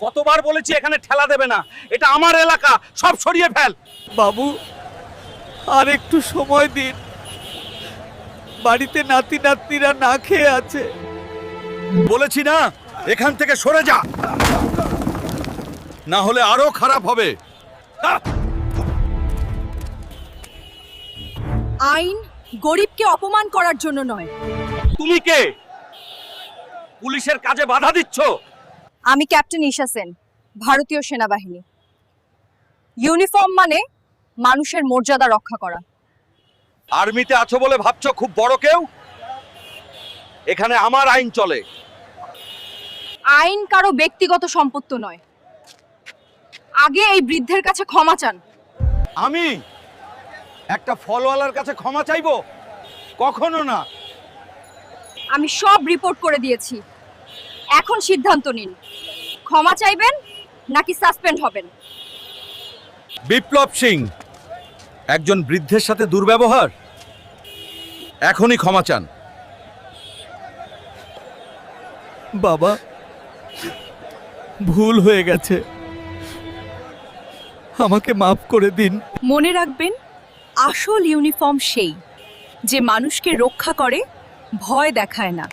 কতবার বলেছি এখানে ঠেলা দেবে না, এটা আমার এলাকা, সব সরিয়ে ফেল। বাবু, আর একটু সময় দিন। বাড়িতে নাতি নাতনিরা না খেয়ে আছে। বলেছি না, এখান থেকে সরে যা, না হলে আরো খারাপ হবে। আইন গরিবকে অপমান করার জন্য নয়। তুমি কে? পুলিশের কাজে বাধা দিচ্ছ? আমি ক্যাপ্টেন ঈশা সেন, ভারতীয় সেনাবাহিনী। ইউনিফর্ম মানে মানুষের মর্যাদা রক্ষা করা। আর্মিতে আছো বলে ভাবছো খুব বড় কেউ? এখানে আমার আইন চলে। আইন কারো ব্যক্তিগত সম্পত্তি নয়। আগে এই বৃদ্ধের কাছে ক্ষমা চান। আমি একটা ফলওয়ালার কাছে ক্ষমা চাইবো? কখনো না। আমি সব রিপোর্ট করে দিয়েছি, এখন সিদ্ধান্ত নিন, ক্ষমা চাইবেন নাকি সাসপেন্ড হবেন। বিপ্লব সিং, একজন বৃদ্ধের সাথে দুর্ব্যবহার, এখনই ক্ষমা চান। বাবা, ভুল হয়ে গেছে, আমাকে মাফ করে দিন। মনে রাখবেন, আসল ইউনিফর্ম সেই যে মানুষকে রক্ষা করে, ভয় দেখায় না।